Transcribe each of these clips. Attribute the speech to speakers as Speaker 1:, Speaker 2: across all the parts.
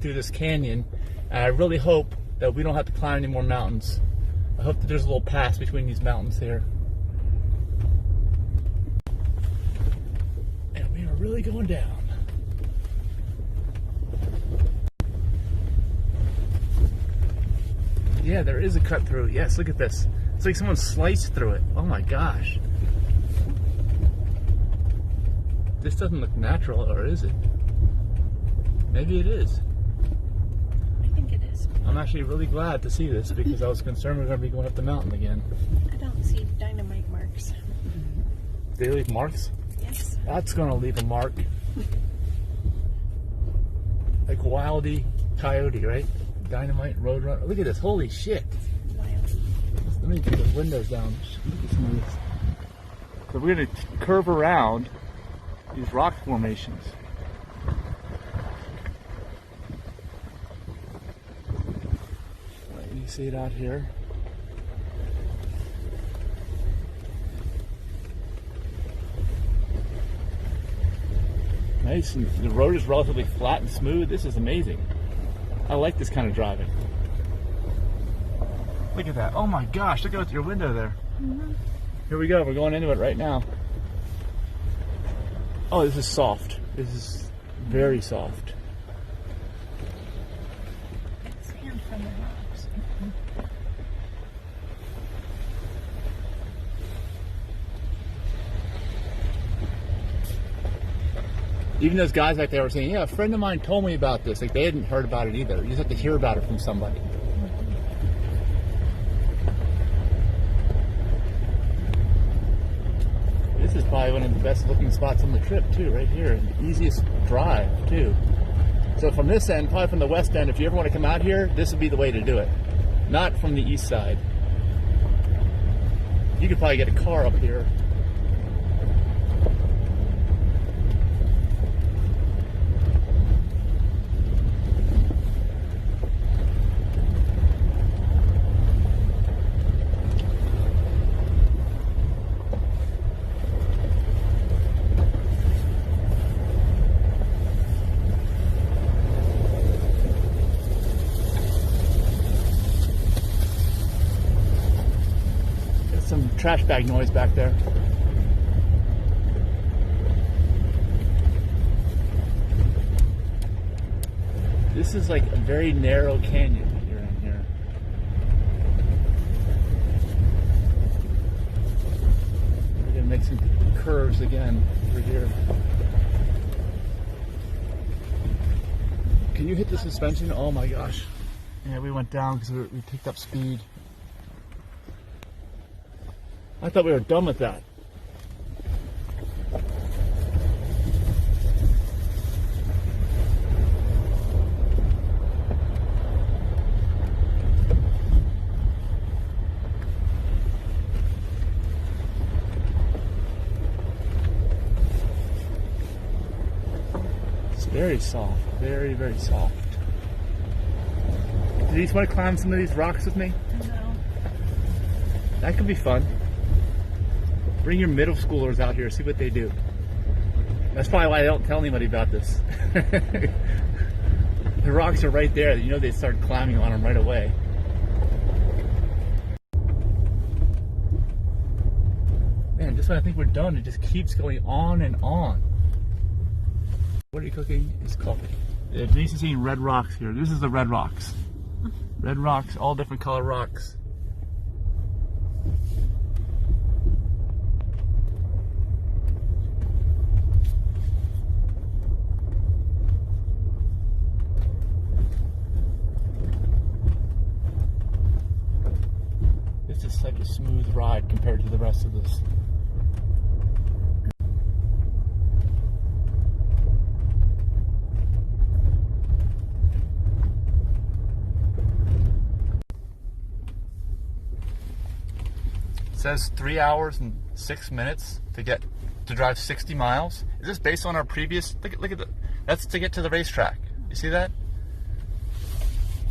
Speaker 1: through this canyon, and I really hope that we don't have to climb any more mountains. I hope that there's a little pass between these mountains here. And we are really going down. Yeah, there is a cut through. Yes, look at this. It's like someone sliced through it. Oh my gosh. This doesn't look natural, or is it? Maybe it is.
Speaker 2: I think it is.
Speaker 1: I'm actually really glad to see this because I was concerned we we're going to be going up the mountain again.
Speaker 2: I don't see dynamite marks.
Speaker 1: They leave marks?
Speaker 2: Yes.
Speaker 1: That's going to leave a mark. Like Wildy Coyote, right? Dynamite Roadrunner. Look at this. Holy shit.
Speaker 2: Wild.
Speaker 1: Let me get the windows down. Look at some of this. So we're going to curve around these rock formations. Right, you see it out here. Nice, and the road is relatively flat and smooth. This is amazing. I like this kind of driving. Look at that. Oh my gosh, look out your window there.
Speaker 2: Mm-hmm.
Speaker 1: Here we go, we're going into it right now. Oh, this is soft. This is very soft.
Speaker 2: It's sand from the rocks.
Speaker 1: Even those guys back there were saying, yeah, a friend of mine told me about this. Like, they hadn't heard about it either. You just have to hear about it from somebody. This is probably one of the best looking spots on the trip too, right here. And the easiest drive too. So from this end, probably from the west end, if you ever want to come out here, this would be the way to do it. Not from the east side. You could probably get a car up here. Some trash bag noise back there. This is like a very narrow canyon that you're in here. We're gonna make some curves again over here. Can you hit the suspension? Oh my gosh. Yeah, we went down because we picked up speed. I thought we were done with that. It's very soft, very, very soft. Do you just want to climb some of these rocks with me?
Speaker 2: No.
Speaker 1: That could be fun. Bring your middle schoolers out here, see what they do. That's probably why I don't tell anybody about this. The rocks are right there. You know they start climbing on them right away. Man, just when I think we're done, it just keeps going on and on. What are you cooking? It's coffee. Denise is seeing red rocks here. This is the red rocks. Red rocks, all different color rocks. It's just such a smooth ride compared to the rest of this. It says 3 hours and 6 minutes to drive 60 miles. Is this based on our previous? Look at the. That's to get to the racetrack. You see that?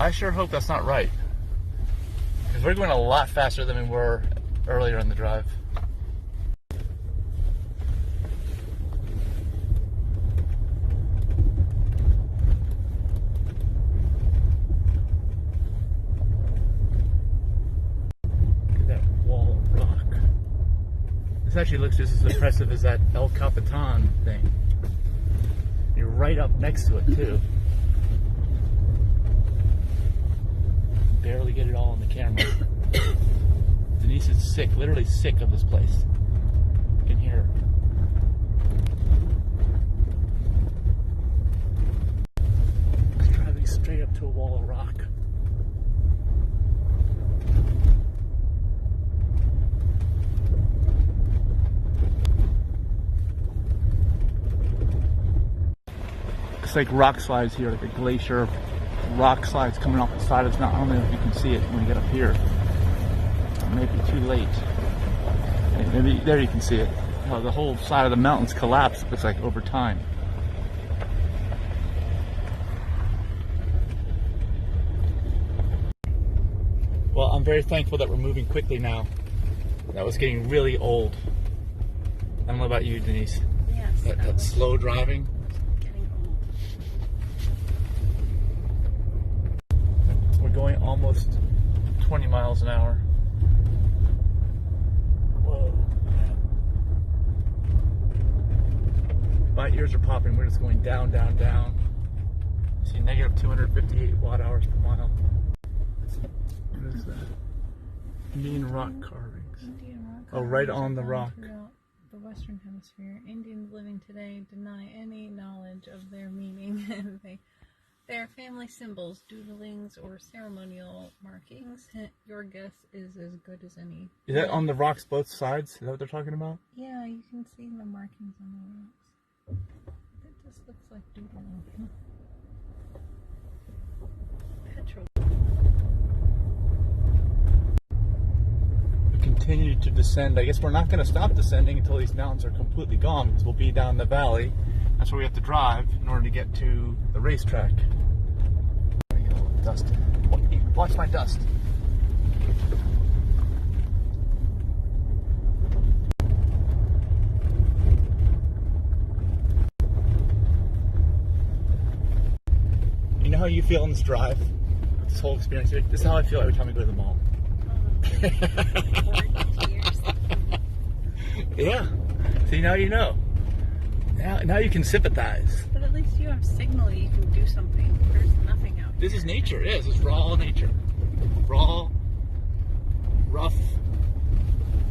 Speaker 1: I sure hope that's not right, because we're going a lot faster than we were earlier in the drive. This actually looks just as impressive as that El Capitan thing. You're right up next to it, too. Barely get it all on the camera. Denise is sick, literally sick of this place. You can hear her. It's driving straight up to a wall of rock. It's like rock slides here, like a glacier rock slides coming off the side of this mountain. I don't know if you can see it when you get up here. Maybe too late. Maybe there you can see it. The whole side of the mountains collapsed, looks like, over time. Well, I'm very thankful that we're moving quickly now. That was getting really old. I don't know about you, Denise.
Speaker 2: Yes.
Speaker 1: That slow driving.
Speaker 2: Getting old.
Speaker 1: We're going almost 20 miles an hour. Whoa. My ears are popping. We're just going down, down, down. See, negative 258 watt hours per mile. What is that? Indian rock carvings.
Speaker 2: Indian rock
Speaker 1: Oh, right
Speaker 2: carvings
Speaker 1: on
Speaker 2: are
Speaker 1: the
Speaker 2: found
Speaker 1: rock.
Speaker 2: throughout the Western Hemisphere. Indians living today deny any knowledge of their meaning. They are family symbols, doodlings, or ceremonial markings. Your guess is as good as any.
Speaker 1: Is that on the rocks both sides? Is that what they're talking about?
Speaker 2: Yeah, you can see the markings on the rocks. It just looks like doodling. Petrol.
Speaker 1: We continue to descend. I guess we're not going to stop descending until these mountains are completely gone, because we'll be down the valley. That's where we have to drive in order to get to the racetrack. Dust. Watch my dust. You know how you feel on this drive? This whole experience here? This is how I feel every time we go to the mall. Yeah. See, now you know. Now you can sympathize.
Speaker 2: But at least you have signal, you can do something. There's nothing out
Speaker 1: This is nature. It is. It's raw nature. Raw, rough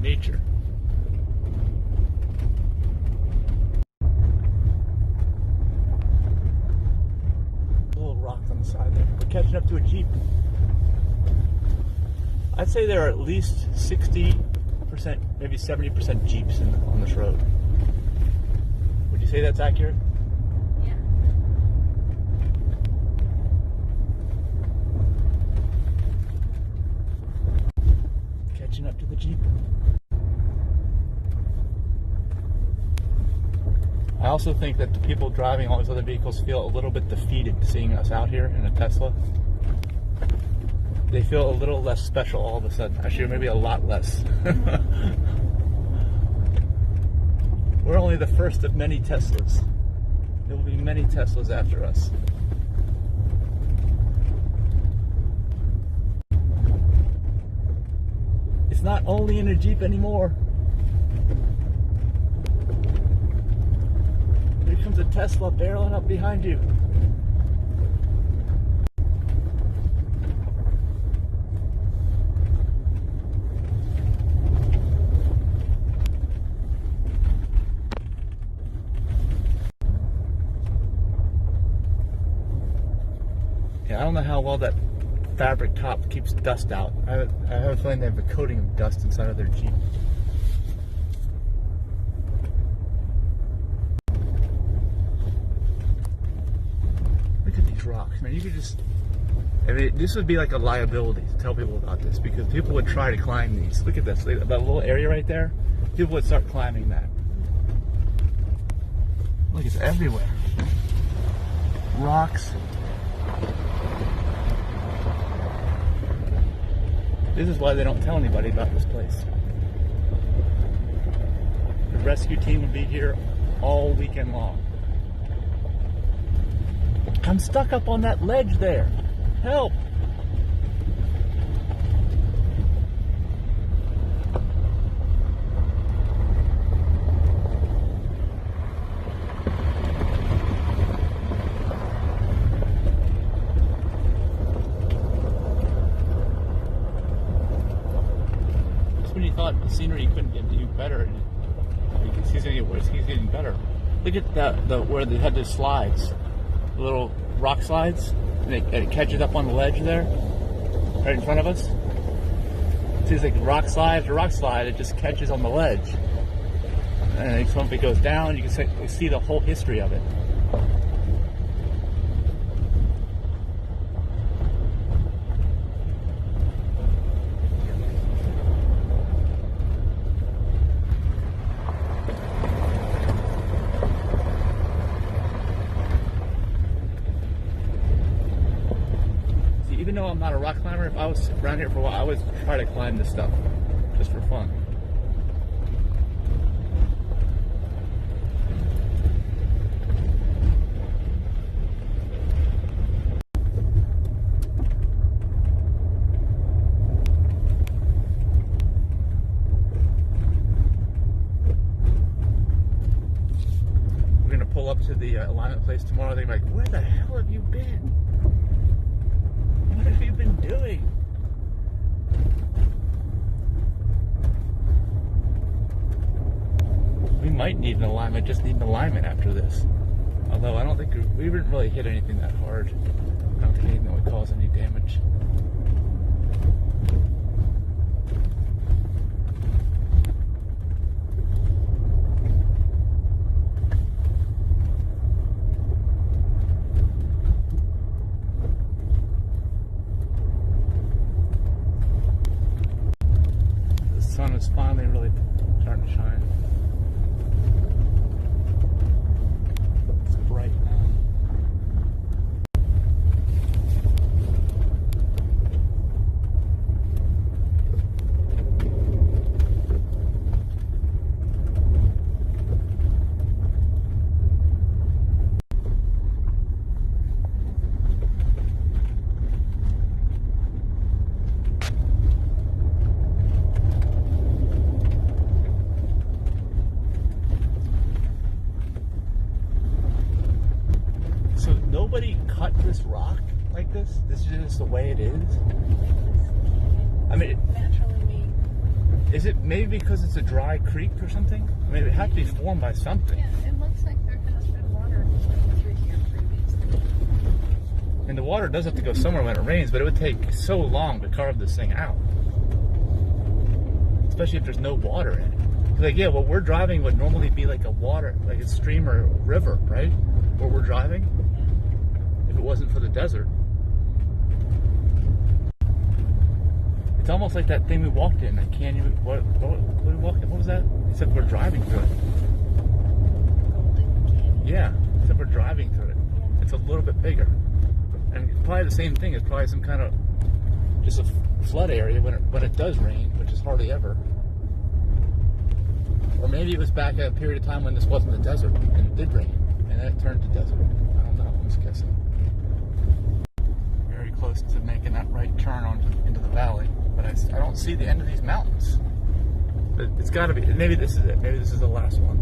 Speaker 1: nature. Little rocks on the side there. We're catching up to a Jeep. I'd say there are at least 60%, maybe 70% Jeeps on this road. Would you say that's accurate?
Speaker 2: Yeah.
Speaker 1: Catching up to the Jeep. I also think that the people driving all these other vehicles feel a little bit defeated seeing us out here in a Tesla. They feel a little less special all of a sudden. Actually, maybe a lot less. We're only the first of many Teslas. There will be many Teslas after us. It's not only in a Jeep anymore. Here comes a Tesla barreling up behind you. Yeah, I don't know how well that fabric top keeps dust out. I have a feeling they have a coating of dust inside of their Jeep. Look at these rocks, man. You could just... I mean, this would be like a liability to tell people about this, because people would try to climb these. Look at this. That little area right there. People would start climbing that. Look, it's everywhere. Rocks. This is why they don't tell anybody about this place. The rescue team will be here all weekend long. I'm stuck up on that ledge there. Help! thought the scenery couldn't get any better. He's gonna get worse. He's getting better. Look at the where they had the slides, the little rock slides, and it catches up on the ledge there, right in front of us. See, it's like rock slide after rock slide. It just catches on the ledge, and if it goes down, you can see the whole history of it. Even though I'm not a rock climber, if I was around here for a while, I would try to climb this stuff just for fun. We're gonna pull up to the alignment place tomorrow. They're like, "Where the hell have you been? What have you been doing?" We might need an alignment, just need an alignment after this. Although I don't think we didn't really hit anything that hard. I don't think anything would cause any damage. The sun is finally really starting to shine. It's bright now. So nobody cut this rock like this? This is just the way it is? I mean,
Speaker 2: Naturally made.
Speaker 1: is it maybe because it's a dry creek or something? I mean, it had to be formed by something.
Speaker 2: Yeah, it looks like there has been water flowing through here previously.
Speaker 1: And the water does have to go somewhere when it rains, but it would take so long to carve this thing out. Especially if there's no water in it. Like, yeah, well, we're driving would normally be like a water, like a stream or river, right? Where we're driving, if it wasn't for the desert. It's almost like that thing we walked in, that canyon. What we walked in? What was that? Except we're driving through it.
Speaker 2: Golden Canyon.
Speaker 1: Yeah, except we're driving through it.
Speaker 2: Yeah.
Speaker 1: It's a little bit bigger. And it's probably the same thing. It's probably some kind of just a flood area when it does rain, which is hardly ever. Or maybe it was back at a period of time when this wasn't a desert and it did rain and then it turned to desert. I don't know. I'm just guessing. Very close to making that right turn into the valley, but I don't see the end of these mountains. But it's got to be. Maybe this is it. Maybe this is the last one.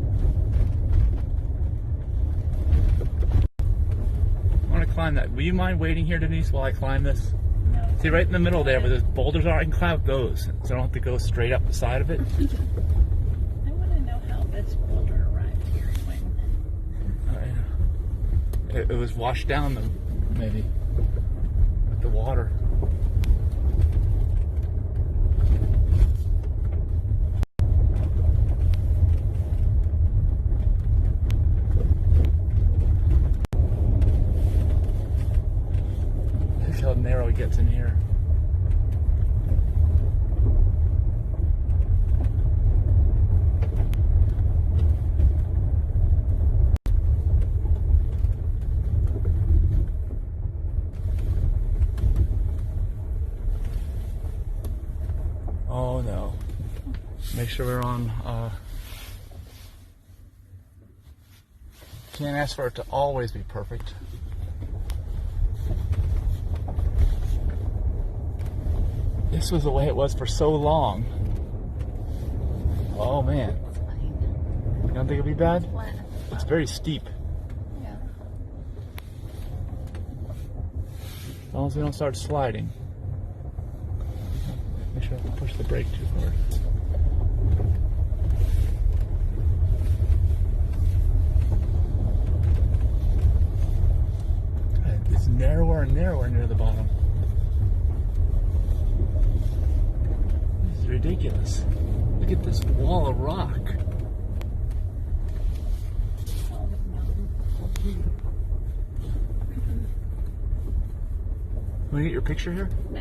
Speaker 1: I want to climb that. Will you mind waiting here, Denise, while I climb this?
Speaker 2: No.
Speaker 1: See, right in the middle there where those boulders are, I can climb up those, so I don't have to go straight up the side of it.
Speaker 2: I want to know how this boulder arrived here when.
Speaker 1: It was washed down, maybe, with the water. Look how narrow it gets in here. Oh no. Make sure we're on, can't ask for it to always be perfect. This was the way it was for so long. Oh man. You don't think it'll be bad?
Speaker 2: Flat.
Speaker 1: It's very steep.
Speaker 2: Yeah.
Speaker 1: As long as we don't start sliding. Make sure I don't push the brake too hard. narrower and narrower near the bottom. This is ridiculous. Look at this wall of rock. Want to get your picture here?
Speaker 2: No.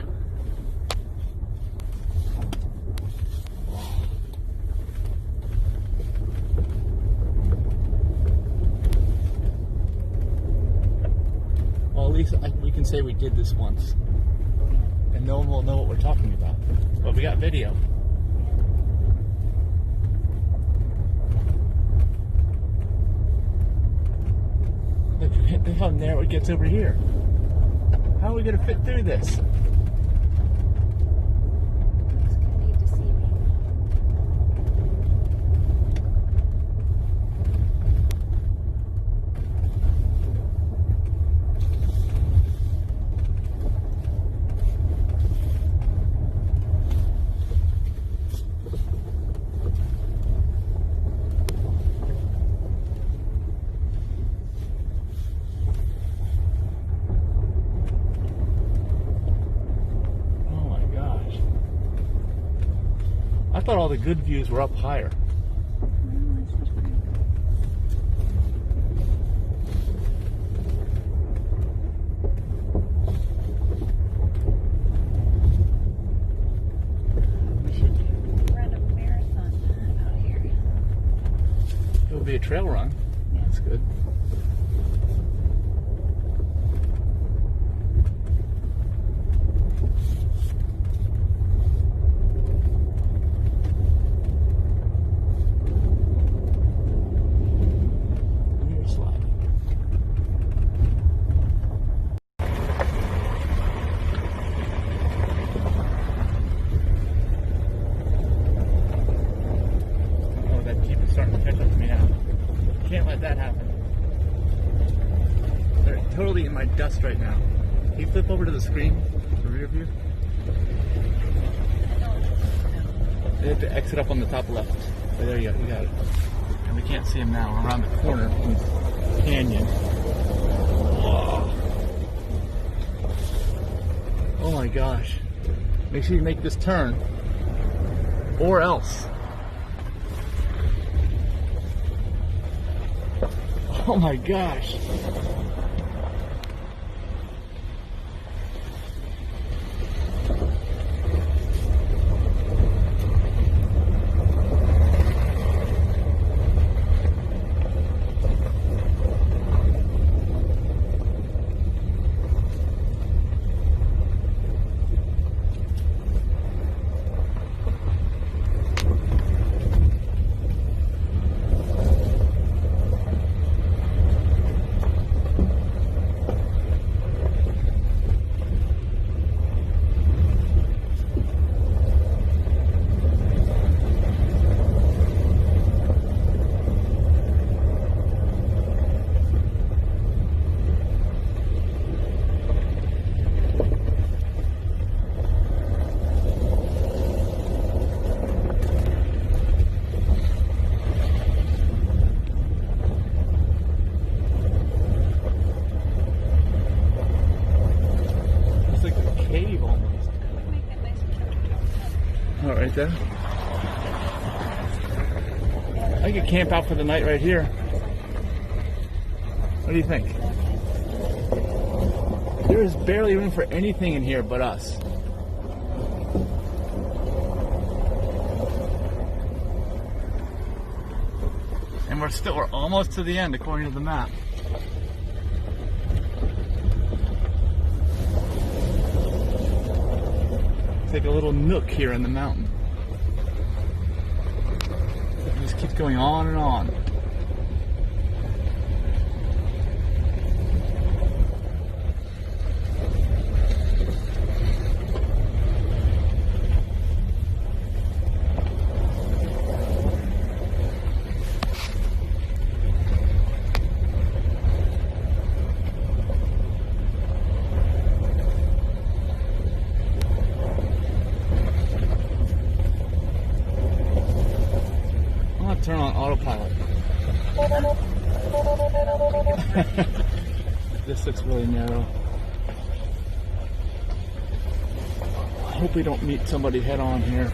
Speaker 1: Well, at least we can say we did this once. And no one will know what we're talking about. But we got video. Look how narrow it gets over here. How are we going to fit through this?
Speaker 2: It's gonna be deceiving.
Speaker 1: I thought all the good views were up higher.
Speaker 2: We should run a marathon out here.
Speaker 1: It'll be a trail run.
Speaker 2: Yeah.
Speaker 1: That's good. Starting to catch up to me now. Can't let that happen. They're totally in my dust right now. Can you flip over to the screen, the rear view? They have to exit up on the top left. Oh, there you go, you got it. And we can't see him now. We're around the corner in this canyon. Whoa. Oh my gosh. Make sure you make this turn, or else. Oh my gosh. Oh, right there. I could camp out for the night right here. What do you think? There is barely room for anything in here but us. And we're almost to the end according to the map. Take a little nook here in the mountain. It just keeps going on and on. Turn on autopilot. This looks really narrow. hope we don't meet somebody head on here.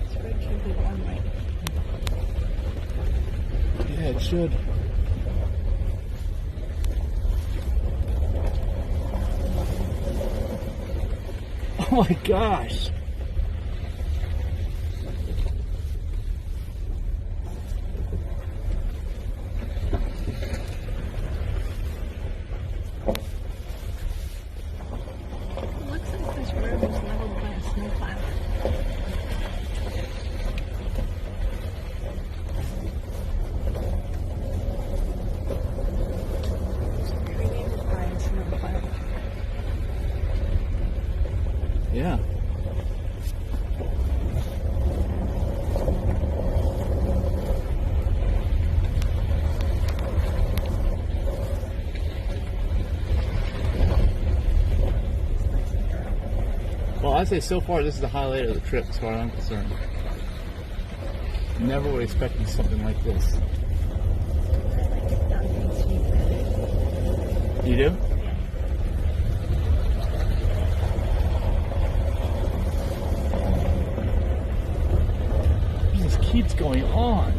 Speaker 2: This road should be one way.
Speaker 1: Yeah, it should. Oh my gosh.
Speaker 2: It looks like this road was leveled by a snowplow. Created by a snowplow.
Speaker 1: Yeah. Well, I'd say so far this is the highlight of the trip as far as I'm concerned. Never would expect something like this.
Speaker 2: I like it down in Sweet.
Speaker 1: You do? This keeps going on.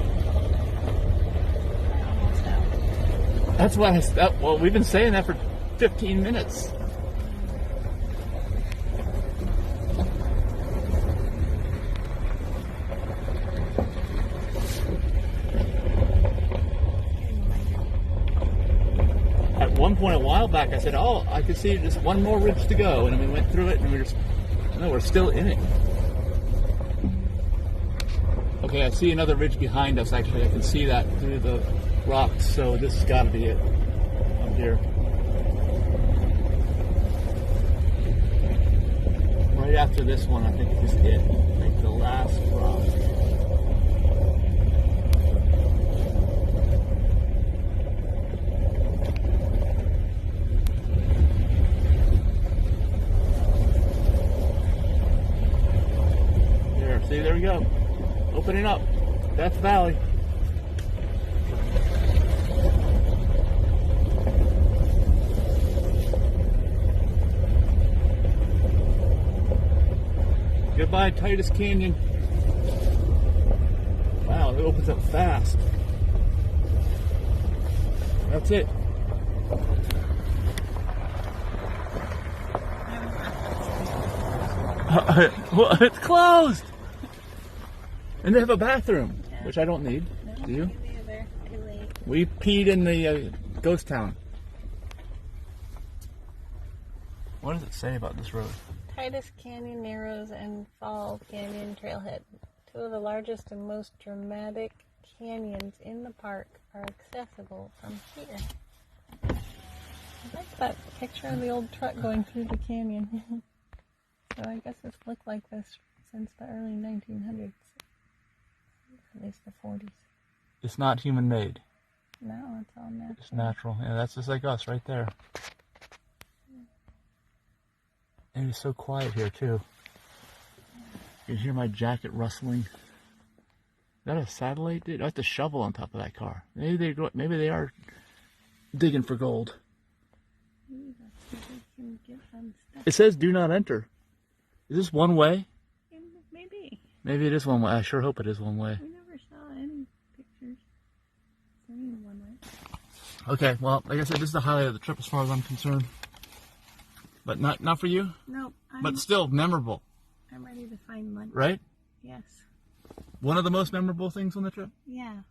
Speaker 2: Almost out.
Speaker 1: That's what well, we've been saying that for 15 minutes. At one point a while back, I said, oh, I could see just one more ridge to go. And then we went through it and we're still in it. Okay, I see another ridge behind us, actually. I can see that through the rocks, so this has got to be it up here. Right after this one, I think is it. Like the last rock. There, see, there we go. Opening up. Death Valley. Goodbye, Titus Canyon. Wow, it opens up fast. That's it. Well, it's closed. And they have a bathroom, which I don't need. Do you?
Speaker 2: Either. Too late.
Speaker 1: We peed in the ghost town. What does it say about this road?
Speaker 2: Titus Canyon Narrows and Fall Canyon Trailhead. Two of the largest and most dramatic canyons in the park are accessible from here. I like that picture of the old truck going through the canyon. So I guess it's looked like this since the early 1900s. At least the 40s.
Speaker 1: It's not human made.
Speaker 2: No, it's all natural.
Speaker 1: It's natural. Yeah, that's just like us right there. And it's so quiet here too. You can hear my jacket rustling. Is that a satellite, dude? That's a shovel on top of that car. Maybe they are digging for gold. It says "Do not enter." Is this one way?
Speaker 2: Maybe.
Speaker 1: Maybe it is one way. I sure hope it is one way.
Speaker 2: We never saw any pictures saying one way.
Speaker 1: Okay, well, like I said, this is the highlight of the trip as far as I'm concerned. But not for you?
Speaker 2: Nope.
Speaker 1: But still memorable.
Speaker 2: I'm ready to find lunch.
Speaker 1: Right?
Speaker 2: Yes.
Speaker 1: One of the most memorable things on the trip?
Speaker 2: Yeah.